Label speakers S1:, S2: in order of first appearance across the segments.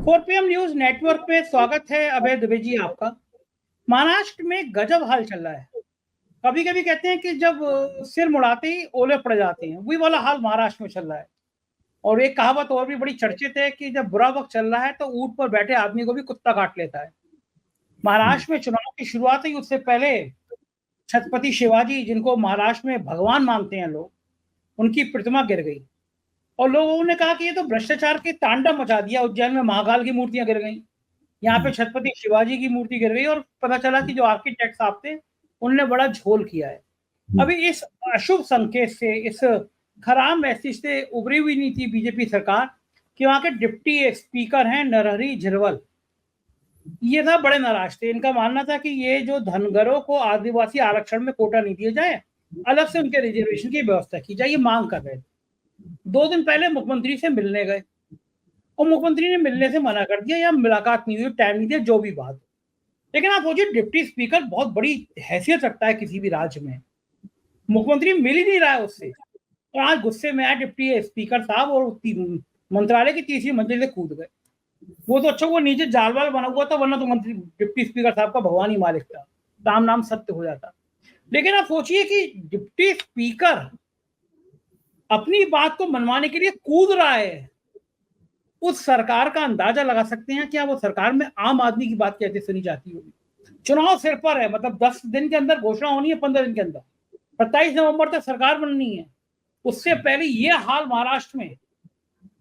S1: 4PM news network पे स्वागत है अभय दुबे जी आपका। महाराष्ट्र में गजब हाल चल रहा है। कभी कभी कहते हैं कि जब सिर मुड़ाते ही ओले पड़ जाते हैं, वही वाला हाल महाराष्ट्र में चल रहा है। और एक कहावत और भी बड़ी चर्चित है कि जब बुरा वक्त चल रहा है तो ऊंट पर बैठे आदमी को भी कुत्ता काट लेता है। महाराष्ट्र में चुनाव की शुरुआत हुई उससे पहले छत्रपति शिवाजी, जिनको महाराष्ट्र में भगवान मानते हैं लोग, उनकी प्रतिमा गिर गई और लोगों ने कहा कि ये तो भ्रष्टाचार के तांडव मचा दिया। उज्जैन में महाकाल की मूर्तियां गिर गई, यहाँ पे छत्रपति शिवाजी की मूर्ति गिर गई और पता चला कि जो आर्किटेक्ट साहब थे उनने बड़ा झोल किया है। अभी इस अशुभ संकेत से, इस खराब मैसेज से उभरी हुई नहीं थी बीजेपी सरकार कि वहां के डिप्टी स्पीकर हैं नरहरी झिरवल, ये था बड़े नाराज थे। इनका मानना था कि ये जो धनगरों को आदिवासी आरक्षण में कोटा नहीं दिया जाए, अलग से उनके रिजर्वेशन की व्यवस्था की जाए, ये मांग कर रहे थे। 2 दिन पहले मुख्यमंत्री से मिलने गए और मुख्यमंत्री ने मिलने से मना कर दिया या मुलाकात नहीं हुई, टाइम नहीं दिया, जो भी बात। लेकिन आप सोचिए, डिप्टी स्पीकर बहुत बड़ी हैसियत रखता है किसी भी राज्य में, मुख्यमंत्री मिल ही नहीं रहा है उससे, और आज गुस्से में आए डिप्टी स्पीकर साहब और मंत्रालय की तीसरी मंजिल से कूद गए। वो तो अच्छा वो नीचे जालवाल बना हुआ था, वरना तो मंत्री डिप्टी स्पीकर साहब का भगवान ही मालिक था, राम नाम सत्य हो जाता। लेकिन आप सोचिए कि डिप्टी स्पीकर अपनी बात को मनवाने के लिए कूद रहा है। उस सरकार का अंदाजा लगा सकते हैं क्या वो सरकार में आम आदमी की बात कैसे सुनी जाती होगी। चुनाव सिर पर है, मतलब 10 दिन के अंदर घोषणा होनी है, 15 दिन के अंदर, 27 नवंबर तक सरकार बननी है। उससे पहले ये हाल महाराष्ट्र में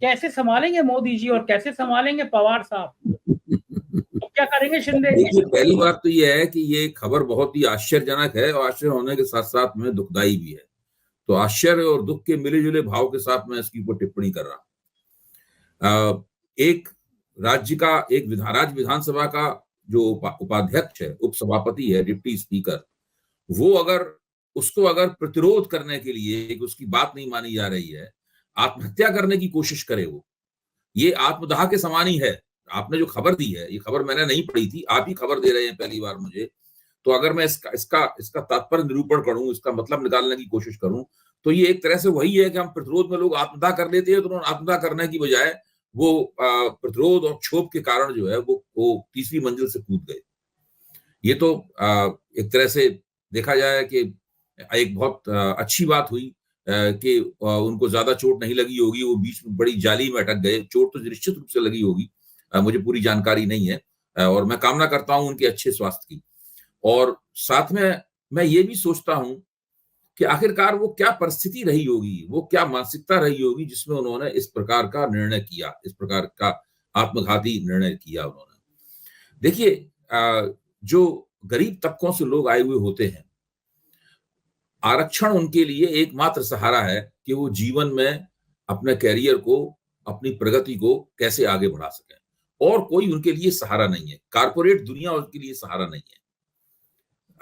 S1: कैसे संभालेंगे मोदी जी और कैसे संभालेंगे पवार साहब, तो क्या करेंगे शिंदे जी?
S2: पहली बात तो ये है कि ये खबर बहुत ही आश्चर्यजनक है और आश्चर्य होने के साथ साथ में दुखदायी भी है। तो आश्चर्य और दुख के मिले जुले भाव के साथ मैं इसकी ऊपर टिप्पणी कर रहा। एक राज्य का राज्य विधानसभा का जो उपाध्यक्ष है, उपसभापति है, डिप्टी स्पीकर, वो अगर प्रतिरोध करने के लिए कि उसकी बात नहीं मानी जा रही है, आत्महत्या करने की कोशिश करे, वो ये आत्मदाह के समान ही है। आपने जो खबर दी है, ये खबर मैंने नहीं पढ़ी थी, आप ही खबर दे रहे हैं पहली बार मुझे। तो अगर मैं इसका तात्पर्य निरूपण करूं, इसका मतलब निकालने की कोशिश करूं, तो ये एक तरह से वही है कि हम प्रतिरोध में लोग आत्मदाह कर लेते हैं, तो उन्होंने आत्मदाह करने की बजाय वो प्रतिरोध और क्षोभ के कारण जो है वो तीसरी मंजिल से कूद गए। ये तो एक तरह से देखा जाए कि एक बहुत अच्छी बात हुई कि उनको ज्यादा चोट नहीं लगी होगी, वो बीच में बड़ी जाली में अटक गए। चोट तो निश्चित रूप से लगी होगी, मुझे पूरी जानकारी नहीं है, और मैं कामना करता हूं उनके अच्छे स्वास्थ्य की। और साथ में मैं ये भी सोचता हूं कि आखिरकार वो क्या परिस्थिति रही होगी, वो क्या मानसिकता रही होगी जिसमें उन्होंने इस प्रकार का निर्णय किया, इस प्रकार का आत्मघाती निर्णय किया उन्होंने। देखिए, जो गरीब तबकों से लोग आए हुए होते हैं, आरक्षण उनके लिए एकमात्र सहारा है कि वो जीवन में अपने कैरियर को, अपनी प्रगति को कैसे आगे बढ़ा सकें, और कोई उनके लिए सहारा नहीं है। कारपोरेट दुनिया उनके लिए सहारा नहीं है।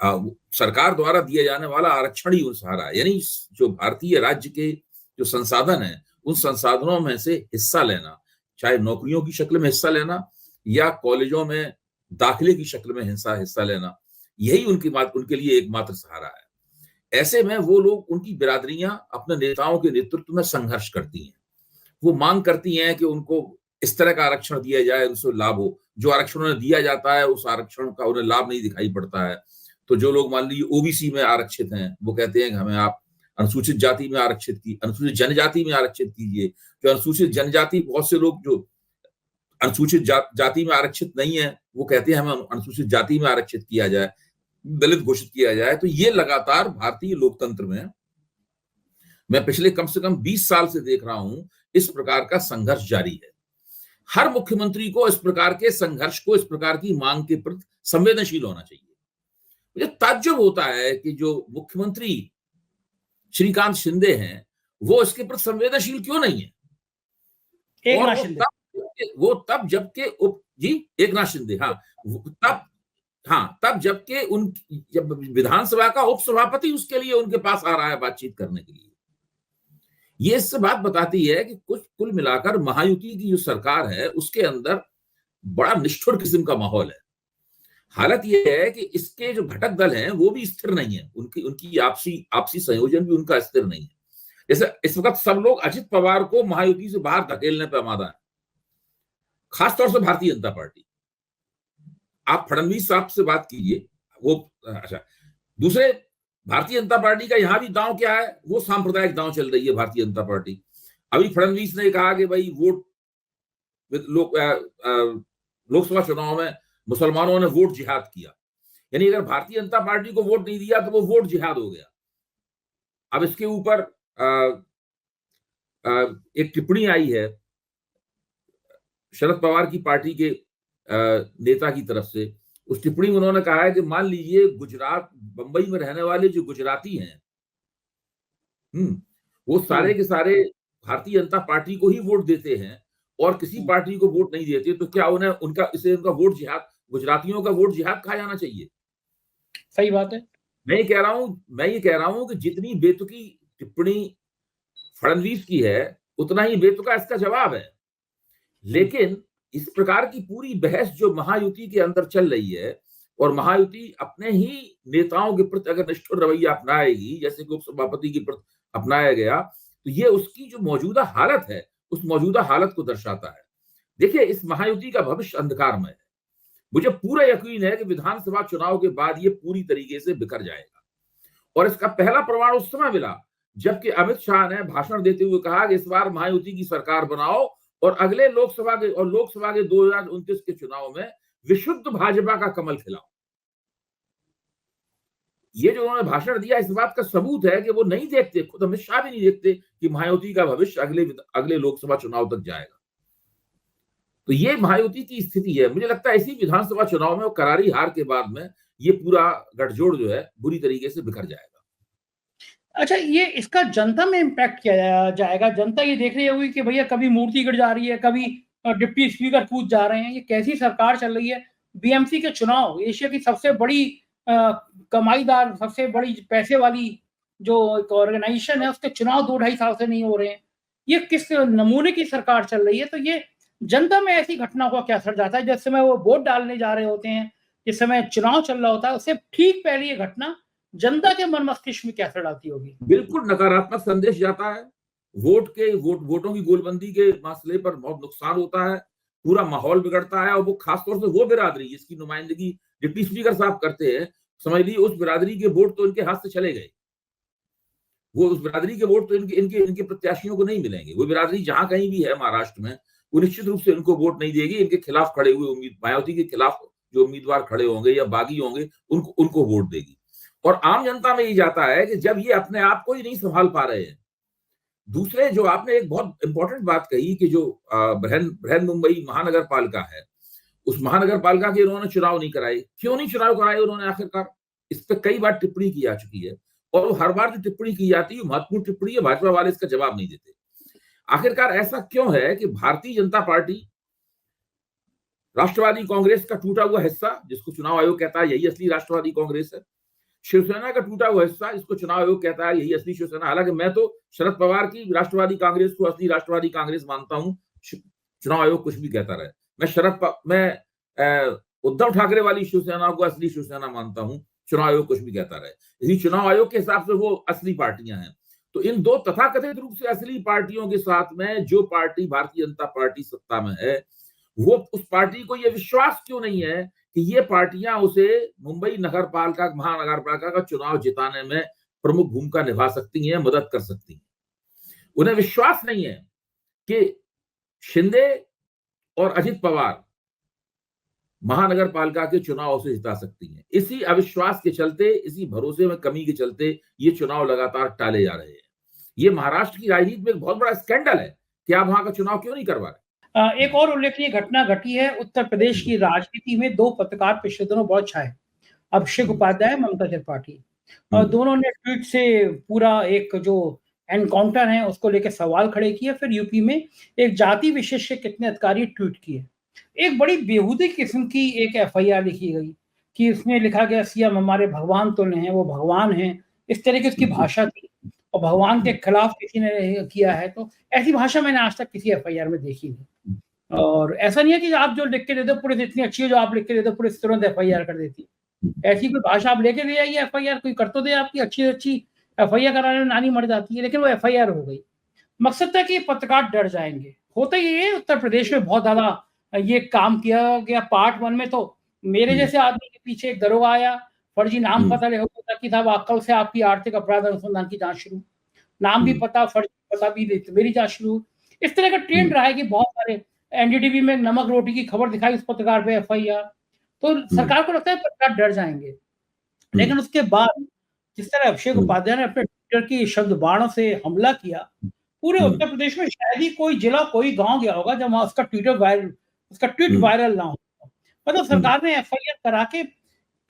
S2: सरकार द्वारा दिया जाने वाला आरक्षण ही सहारा है। यानी जो भारतीय राज्य के जो संसाधन है, उन संसाधनों में से हिस्सा लेना, चाहे नौकरियों की शक्ल में हिस्सा लेना या कॉलेजों में दाखिले की शक्ल में हिस्सा लेना, यही उनके लिए एकमात्र सहारा है। ऐसे में वो लोग, उनकी बिरादरियां अपने नेताओं के नेतृत्व में संघर्ष करती हैं। वो मांग करती हैं कि उनको इस तरह का आरक्षण दिया जाए, उनसे लाभ हो। जो आरक्षण उन्हें दिया जाता है, उस आरक्षण का उन्हें लाभ नहीं दिखाई पड़ता है। तो जो लोग मान लीजिए ओबीसी में आरक्षित हैं, वो कहते हैं कि हमें आप अनुसूचित जाति में अनुसूचित जनजाति में आरक्षित कीजिए। जो अनुसूचित जनजाति, बहुत से लोग जो अनुसूचित जाति में आरक्षित नहीं है, वो कहते हैं हमें अनुसूचित जाति में आरक्षित किया जाए, दलित घोषित किया जाए। तो ये लगातार भारतीय लोकतंत्र में मैं पिछले कम से कम 20 साल से देख रहा हूं, इस प्रकार का संघर्ष जारी है। हर मुख्यमंत्री को इस प्रकार के संघर्ष को, इस प्रकार की मांग के प्रति संवेदनशील होना चाहिए। मुझे ताज्जुब होता है कि जो मुख्यमंत्री श्रीकांत शिंदे हैं, वो इसके प्रति संवेदनशील क्यों नहीं है। वो तब जबकि एकनाथ शिंदे, तब जबकि जब विधानसभा का उपसभापति उसके लिए उनके पास आ रहा है बातचीत करने के लिए। ये इससे बात बताती है कि कुल मिलाकर महायुति की जो सरकार है, उसके अंदर बड़ा निष्ठुर किस्म का माहौल है। हालत यह है कि इसके जो घटक दल हैं वो भी स्थिर नहीं है, उनकी आपसी संयोजन भी उनका स्थिर नहीं है। जैसे इस वक्त सब लोग अजित पवार को महायुति से बाहर धकेलने पर आमादा है। खासतौर से भारतीय जनता पार्टी। आप फडणवीस साहब से बात कीजिए, वो अच्छा, दूसरे भारतीय जनता पार्टी का यहां भी दांव क्या है, वो सांप्रदायिक दांव चल रही है भारतीय जनता पार्टी। अभी फडणवीस ने कहा कि भाई वोट लोकसभा चुनाव में मुसलमानों ने वोट जिहाद किया, यानी अगर भारतीय जनता पार्टी को वोट नहीं दिया तो वो वोट जिहाद हो गया। अब इसके ऊपर एक टिप्पणी आई है शरद पवार की पार्टी के नेता की तरफ से। उस टिप्पणी में उन्होंने कहा है कि मान लीजिए गुजरात, बंबई में रहने वाले जो गुजराती हैं, वो सारे के सारे भारतीय जनता पार्टी को ही वोट देते हैं और किसी पार्टी को वोट नहीं देते, तो क्या उन्हें उनका वोट जिहाद, गुजरातियों का वोट जिहाद कहा जाना चाहिए?
S1: सही बात है।
S2: मैं ये कह रहा हूं कि जितनी बेतुकी टिप्पणी फडणवीस की है उतना ही बेतुका इसका जवाब है। लेकिन इस प्रकार की पूरी बहस जो महायुति के अंदर चल रही है, और महायुति अपने ही नेताओं के प्रति अगर निष्ठुर रवैया अपनाएगी, जैसे कि उपसभापति के प्रति अपनाया गया, तो ये उसकी जो मौजूदा हालत है, उस मौजूदा हालत को दर्शाता है। देखिए, इस महायुति का भविष्य अंधकारमय है। मुझे पूरा यकीन है कि विधानसभा चुनाव के बाद ये पूरी तरीके से बिखर जाएगा। और इसका पहला प्रमाण उस समय मिला जबकि अमित शाह ने भाषण देते हुए कहा कि इस बार महायुति की सरकार बनाओ और अगले लोकसभा के 2029 के चुनाव में विशुद्ध भाजपा का कमल खिलाओ। ये जो उन्होंने भाषण दिया, इस बात का सबूत है कि वो नहीं देखते, खुद अमित शाह भी नहीं देखते कि महायुति का भविष्य अगले लोकसभा चुनाव तक जाएगा। तो ये महायुति की स्थिति है। मुझे लगता है इसी विधानसभा चुनाव में और करारी हार के बाद में ये पूरा गठजोड़ जो है बुरी तरीके से बिखर जाएगा।
S1: अच्छा, ये इसका जनता में इम्पैक्ट किया जाएगा? जनता ये देख रही होगी कि भैया कभी मूर्ति गिर जा रही है, कभी डिप्टी स्पीकर कूद जा रहे हैं, ये कैसी सरकार चल रही है। बीएमसी के चुनाव, एशिया की सबसे बड़ी कमाईदार, सबसे बड़ी पैसे वाली जो एक ऑर्गेनाइजेशन है, उसके चुनाव 2-2.5 साल से नहीं हो रहे हैं। ये किस नमूने की सरकार चल रही है? तो ये जनता में ऐसी घटना को क्या असर जाता है? जिस समय वो वोट डालने जा रहे होते हैं, जिस समय चुनाव चल रहा होता है, उससे ठीक पहले ये घटना जनता के मन मस्तिष्क में क्या असर डालती होगी?
S2: बिल्कुल नकारात्मक संदेश जाता है। वोटों की गोलबंदी के मसले पर बहुत नुकसान होता है, पूरा माहौल बिगड़ता है। और वो खासतौर से वो बिरादरी जिसकी नुमाइंदगी डिप्टी स्पीकर साहब करते हैं, समझ लीजिए उस बिरादरी के वोट तो इनके हाथ से चले गए। वो उस बिरादरी के वोट तो इनके प्रत्याशियों को नहीं मिलेंगे। वो बिरादरी जहां कहीं भी है महाराष्ट्र में, वो निश्चित रूप से इनको वोट नहीं देगी। इनके खिलाफ खड़े हुए मायावती के खिलाफ जो उम्मीदवार खड़े होंगे या बागी होंगे, उनको वोट देगी। और आम जनता में ये जाता है कि जब ये अपने आप को ही नहीं संभाल पा रहे हैं। दूसरे, जो आपने एक बहुत इंपॉर्टेंट बात कही कि जो बृहन मुंबई महानगर पालिका है, उस महानगर पालिका के उन्होंने चुनाव नहीं कराए। क्यों नहीं चुनाव कराए उन्होंने? आखिरकार इस पर कई बार टिप्पणी की जा चुकी है और वो हर बार जो टिप्पणी की जाती है महत्वपूर्ण टिप्पणी है, भाजपा वाले इसका जवाब नहीं देते। आखिरकार ऐसा क्यों है कि भारतीय जनता पार्टी राष्ट्रवादी कांग्रेस का टूटा हुआ हिस्सा, जिसको चुनाव आयोग कहता है यही असली राष्ट्रवादी कांग्रेस है, शिवसेना का टूटा हुआ हिस्सा, इसको चुनाव आयोग कहता है यही असली शिवसेना। हालांकि मैं तो शरद पवार की राष्ट्रवादी कांग्रेस को असली राष्ट्रवादी कांग्रेस मानता हूं, चुनाव आयोग कुछ भी कहता रहे। मैं उद्धव ठाकरे वाली शिवसेना को असली शिवसेना मानता हूं, चुनाव आयोग कुछ भी कहता रहे। इसी चुनाव आयोग के हिसाब से वो असली पार्टियां हैं। तो इन दो तथाकथित रूप से असली पार्टियों के साथ में जो पार्टी भारतीय जनता पार्टी सत्ता में है, वो उस पार्टी को यह विश्वास क्यों नहीं है कि ये पार्टियां उसे मुंबई महानगर पालिका का चुनाव जिताने में प्रमुख भूमिका निभा सकती हैं, मदद कर सकती हैं। उन्हें विश्वास नहीं है कि शिंदे और अजित पवार महानगर पालिका के चुनाव से जिता सकती हैं। इसी अविश्वास के चलते, इसी भरोसे में कमी के चलते ये चुनाव लगातार टाले जा रहे हैं। ये महाराष्ट्र की राजनीति में एक बहुत बड़ा स्कैंडल है कि आप वहां का चुनाव क्यों नहीं करवा रहे।
S1: एक और उल्लेखनीय घटना घटी है उत्तर प्रदेश की राजनीति में। 2 पत्रकार पिछले दिनों बहुत छाए, अभिषेक उपाध्याय, ममता त्रिपाठी, और दोनों ने ट्वीट से पूरा एक जो एनकाउंटर है उसको लेकर सवाल खड़े किए। फिर यूपी में एक जाति विशेष के कितने अधिकारी ट्वीट किए। एक बड़ी बेहूदी किस्म की एक एफआईआर लिखी गई कि इसमें लिखा गया सीएम हमारे भगवान तो नहीं है, वो भगवान है, इस तरह की उसकी भाषा थी। और भगवान के खिलाफ किसी ने किया है, तो ऐसी भाषा मैंने आज तक किसी एफआईआर में देखी नहीं। और ऐसा नहीं है कि आप जो लिख के दे दो पुलिस इतनी अच्छी है, जो आप लिख के दे दो पुलिस तुरंत एफआईआर कर देती है। ऐसी कोई भाषा आप लेके दे आइए एफआईआर, कोई कर तो दे आपकी अच्छी एफआईआर कराने में नानी मर जाती है, लेकिन वो एफआईआर हो गई। मकसद था कि पत्रकार डर जाएंगे। होता ही है उत्तर प्रदेश में बहुत ज्यादा ये काम किया गया पार्ट 1 में। तो मेरे जैसे आदमी के पीछे एक दरोगा आया, फर्जी नाम पता ले होता कि साहब कल से आपकी आर्थिक अपराध अनुसंधान की जांच शुरू, नाम भी पता, फर्जी पता भी दे, मेरी जांच शुरू। इस तरह का ट्रेंड रहा है कि बहुत सारे एनडीटीवी में नमक रोटी की खबर दिखाई उस पत्रकार पे एफआईआर, तो सरकार को लगता है पत्रकार डर जाएंगे। लेकिन उसके बाद जिस तरह अभिषेक उपाध्याय ने अपने ट्विटर की शब्द बाणों से हमला किया, पूरे उत्तर प्रदेश में शायद ही कोई जिला, कोई गांव गया होगा जब उसका ट्वीट वायरल ना हो। मतलब सरकार ने एफआईआर करा के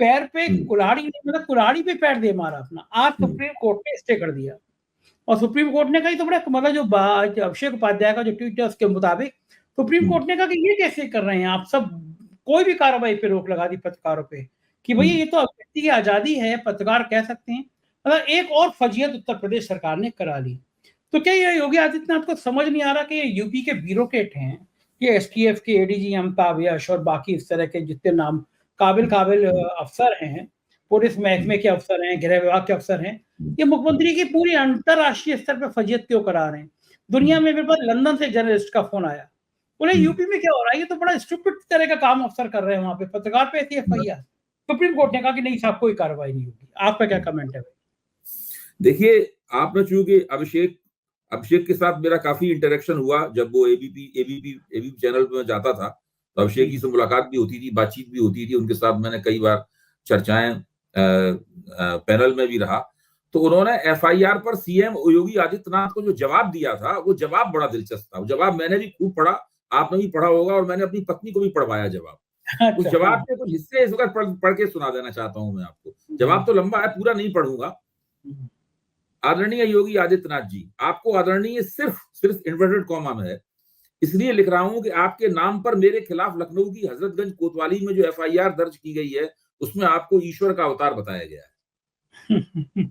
S1: पैर पे कुल्हाड़ी, मतलब कुल्हाड़ी पे पैर दे मारा अपना। आज सुप्रीम कोर्ट ने स्टे कर दिया और सुप्रीम कोर्ट ने कहा तो बड़ा, मतलब जो अभिषेक उपाध्याय का जो ट्वीट है उसके मुताबिक सुप्रीम कोर्ट ने कहा कि ये कैसे कर रहे हैं आप सब, कोई भी कार्रवाई पे रोक लगा दी पत्रकारों पे कि भैया ये तो व्यक्ति की आजादी है, पत्रकार कह सकते हैं। मतलब एक और फजीयत उत्तर प्रदेश सरकार ने करा ली। तो क्या ये योगी आदित्यनाथ को समझ नहीं आ रहा कि ये यूपी के ब्यूरोक्रेट हैं, ये एसटीएफ के एडीजी अमिताभ यश और बाकी इस तरह के जितने नाम काबिल अफसर हैं, पुलिस महकमे के अफसर हैं, गृह विभाग के अफसर हैं, ये मुख्यमंत्री की पूरी अंतरराष्ट्रीय स्तर पर फजीयत क्यों करा रहे हैं। दुनिया में मेरे पास लंदन से जर्नलिस्ट का फोन आया, बोले यूपी में क्या हो रहा है, ये तो बड़ा स्टूपिड तरह का काम अफसर कर रहे हैं वहां पे, पत्रकार पे ऐसी एफआईआर। सुप्रीम कोर्ट ने कहा कि नहीं साहब, कोई कार्रवाई नहीं होगी। आपका क्या कमेंट है?
S2: देखिए, आपने चूंकि अभिषेक के साथ मेरा काफी इंटरेक्शन हुआ, जब वो एबीपी चैनल पे मैं जाता था तो अभिषेक जी से मुलाकात भी होती थी, बातचीत भी होती थी, उनके साथ मैंने कई बार चर्चाएं पैनल में भी रहा। तो उन्होंने एफआईआर पर सीएम योगी आदित्यनाथ को जो जवाब दिया था, वो जवाब बड़ा दिलचस्प था। वो जवाब मैंने भी खूब पढ़ा, आपने भी पढ़ा होगा, और मैंने अपनी पत्नी को भी पढ़वाया जवाब। उस जवाब के कुछ हिस्से इस वक्त पढ़ के सुना देना चाहता हूं मैं आपको। जवाब तो लंबा है, पूरा नहीं पढ़ूंगा। आदरणीय योगी आदित्यनाथ जी, आपको आदरणीय सिर्फ इन्वर्टेड कॉमा में है, इसलिए लिख रहा हूं कि आपके नाम पर मेरे खिलाफ लखनऊ की हजरतगंज कोतवाली में जो एफआईआर दर्ज की गई है, उसमें आपको ईश्वर का अवतार बताया गया है।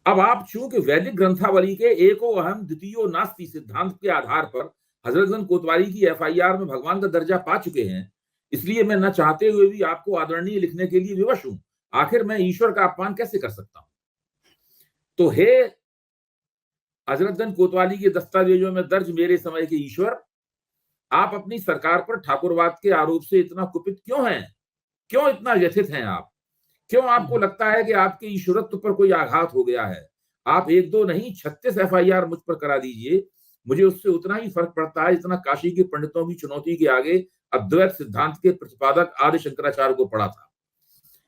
S2: अब आप चूंकि वैदिक ग्रंथावली के एको अहम द्वितीयो नास्ति सिद्धांत के आधार पर हजरतगंज कोतवाली की एफआईआर में भगवान का दर्जा पा चुके हैं, इसलिए मैं न चाहते हुए भी आपको आदरणीय लिखने के लिए विवश हूं। आखिर मैं ईश्वर का अपमान कैसे कर सकता हूं? तो हे हजरतगंज कोतवाली के दस्तावेजों में दर्ज मेरे समय के ईश्वर, आप अपनी सरकार पर ठाकुरवाद के आरोप से इतना कुपित क्यों हैं? क्यों इतना व्यथित हैं आप? क्यों आपको लगता है कि आपके ईश्वरत्व पर कोई आघात हो गया है? आप 1-2 नहीं 36 एफआईआर मुझ पर करा दीजिए, मुझे उससे उतना ही फर्क पड़ता है जितना काशी के पंडितों की चुनौती के आगे अद्वैत सिद्धांत के प्रतिपादक आदि शंकराचार्य को पड़ा था।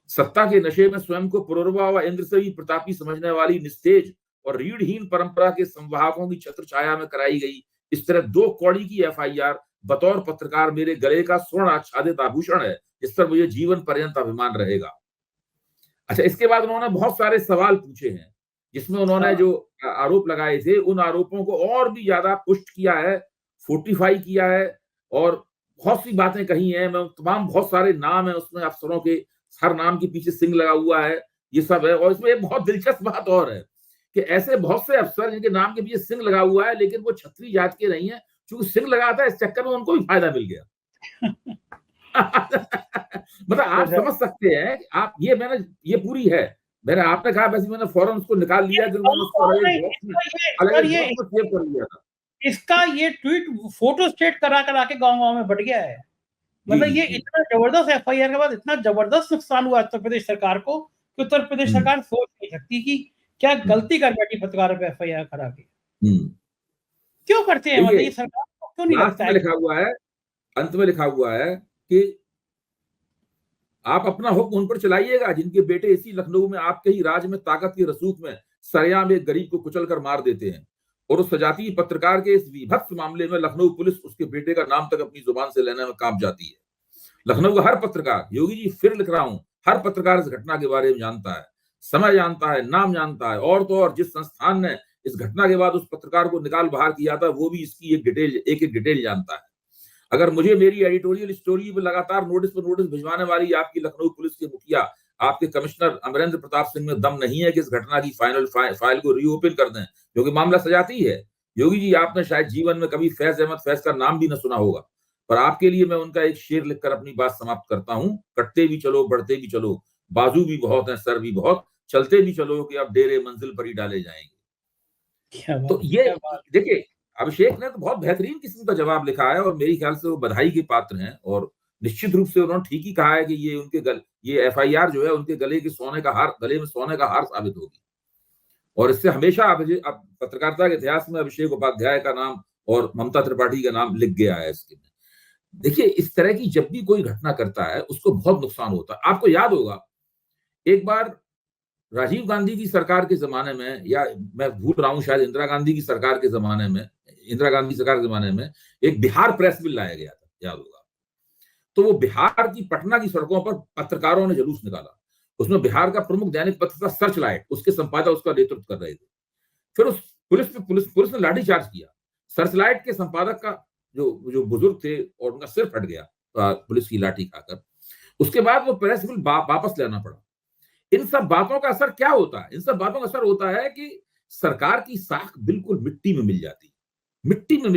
S2: सत्ता के नशे में स्वयं को पुरुरवा व इंद्र से भी प्रतापी समझने वाली निस्तेज और रीढ़हीन परंपरा के संवाहकों की छत्र छाया में कराई गई इस तरह 2 कौड़ी की एफआईआर बतौर पत्रकार मेरे गले का स्वर्ण आच्छादित आभूषण है, जिस पर मुझे जीवन पर्यंत अभिमान रहेगा। अच्छा, इसके बाद उन्होंने बहुत सारे सवाल पूछे हैं, जिसमें उन्होंने जो आरोप लगाए थे उन आरोपों को और भी ज्यादा पुष्ट किया है, फोर्टिफाई किया है, और बहुत सी बातें कही हैं। मैं तमाम बहुत सारे नाम है उसमें अफसरों के, हर नाम के पीछे सिंह लगा हुआ है, ये सब है। और इसमें एक बहुत दिलचस्प बात और है कि ऐसे बहुत से अफसर जिनके नाम के पीछे सिंह लगा हुआ है, लेकिन वो क्षत्रिय जात के नहीं है, क्योंकि सिंह लगा था इस चक्कर में उनको भी फायदा मिल गया। मतलब आप समझ सकते हैं कि आप ये पूरी है। मैंने आपने कहा वैसे मैंने फौरन उसको निकाल लिया,
S1: इसका ये ट्वीट फोटो स्टेट करा के गांव में बढ़ गया है। मतलब ये इतना जबरदस्त एफआईआर के बाद इतना जबरदस्त नुकसान हुआ उत्तर प्रदेश सरकार को कि उत्तर प्रदेश सरकार सोच नहीं सकती कि क्या गलती कर बैठी पत्रकारों पे एफआईआर करा के। क्यों करते हैं? मतलब ये सरकार को क्यों नहीं लगता है?
S2: लिखा हुआ है, अंत में लिखा हुआ है कि आप अपना हुक्म उन पर चलाइएगा जिनके बेटे इसी लखनऊ में आपके ही राज में ताकत के रसूख में सरेआम एक गरीब को कुचल कर मार देते हैं। और उस सजाती पत्रकार के इस विभत्स मामले में लखनऊ पुलिस उसके बेटे का नाम तक अपनी जुबान से लेने में कांप जाती है। लखनऊ का हर पत्रकार, योगी जी फिर लिख रहा हूं, हर पत्रकार इस घटना के बारे में जानता है, समय जानता है, नाम जानता है, और तो और जिस संस्थान ने इस घटना के बाद उस पत्रकार को निकाल बाहर किया था वो भी इसकी एक डिटेल जानता है। अगर मुझे मेरी एडिटोरियल स्टोरी पर लगातार नोटिस भिजवाने वाली आपकी लखनऊ पुलिस के मुखिया, आपके कमिश्नर अमरेंद्र प्रताप सिंह में दम नहीं है कि इस घटना की फाइल को रीओपन कर दें, क्योंकि मामला सजाती है। योगी जी, आपने शायद जीवन में कभी फैज अहमद फैज का नाम भी न सुना होगा, पर आपके लिए मैं उनका एक शेर लिखकर अपनी बात समाप्त करता हूं। कटते भी चलो, बढ़ते भी चलो, बाजू भी बहुत है, सर भी बहुत, चलते भी चलो कि अब डेरे मंजिल पर ही डाले जाएंगे। तो ये देखिए, अभिषेक ने तो बहुत बेहतरीन किस्म का जवाब लिखा है और मेरे ख्याल से वो बधाई के पात्र हैं, और निश्चित रूप से उन्होंने ठीक ही कहा है कि ये ये FIR जो है उनके गले में सोने का हार साबित होगी। और इससे हमेशा अब पत्रकारिता के इतिहास में अभिषेक उपाध्याय का नाम और ममता त्रिपाठी का नाम लिख गया है इसके में। देखिए, इस तरह की जब भी कोई घटना करता है उसको बहुत नुकसान होता है। आपको याद होगा एक बार राजीव गांधी की सरकार के जमाने में, या मैं भूल रहा हूं शायद इंदिरा गांधी की सरकार के जमाने में एक बिहार प्रेस बिल लाया गया था, याद होगा। तो वो बिहार की पटना की सड़कों पर पत्रकारों ने जुलूस निकाला। उसमें बिहार का प्रमुख दैनिक पत्र था सर्चलाइट, उसके संपादक उसका नेतृत्व कर रहे थे। फिर उस पुलिस ने लाठीचार्ज किया। सर्चलाइट के संपादक का जो बुजुर्ग थे और उनका सिर फट गया पुलिस की लाठी खाकर। उसके बाद वो प्रेस बिल वापस लेना पड़ा। इन सब बातों का असर क्या होता है? इन सब बातों का असर होता है कि सरकार की साख बिल्कुल मिट्टी में मिल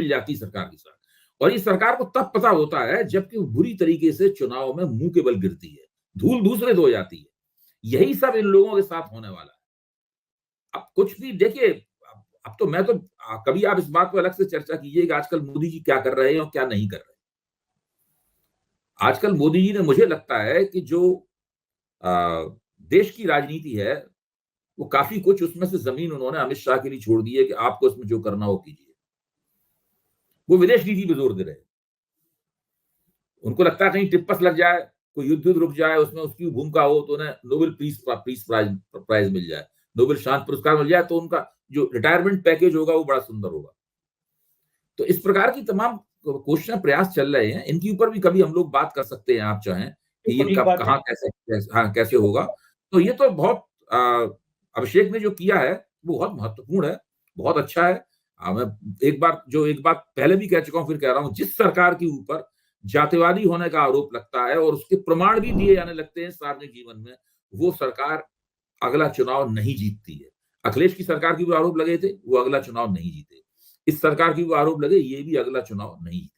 S2: जाती सरकार की साख। और ये सरकार को तब पता होता है जबकि वो बुरी तरीके से चुनाव में मुंह के बल गिरती है, धूल धूसरित हो जाती है। यही सब इन लोगों के साथ होने वाला है। अब कुछ भी देखिए, अब तो मैं तो कभी आप इस बात को अलग से चर्चा कीजिए कि आजकल मोदी जी क्या कर रहे हैं और क्या नहीं कर रहे हैं। आजकल मोदी जी ने, मुझे लगता है कि जो देश की राजनीति है वो काफी कुछ उसमें से जमीन उन्होंने अमित शाह के लिए छोड़ दी है कि आपको इसमें जो करना हो कीजिए। वो विदेश नीति पे जोर दे रहे हैं। उनको लगता है कहीं टिप्पस लग जाए, कोई युद्ध रुक जाए, उसमें उसकी भूमिका हो तो उन्हें नोबेल पीस प्राइज मिल जाए, नोबेल शांति पुरस्कार मिल जाए, तो उनका जो रिटायरमेंट पैकेज होगा वो बड़ा सुंदर होगा। तो इस प्रकार की तमाम कोशिशें, प्रयास चल रहे हैं। इनके ऊपर भी कभी हम लोग बात कर सकते हैं, आप चाहें कि ये कब कहाँ कैसे होगा। तो ये तो बहुत अभिषेक ने जो किया है वो बहुत महत्वपूर्ण है, बहुत अच्छा है। मैं एक बात पहले भी कह चुका हूं, फिर कह रहा हूं, जिस सरकार के ऊपर जातिवादी होने का आरोप लगता है और उसके प्रमाण भी दिए जाने लगते हैं सार्वजनिक जीवन में, वो सरकार अगला चुनाव नहीं जीतती है। अखिलेश की सरकार की भी आरोप लगे थे, वो अगला चुनाव नहीं जीते। इस सरकार की भी आरोप लगे, ये भी अगला चुनाव नहीं जीते।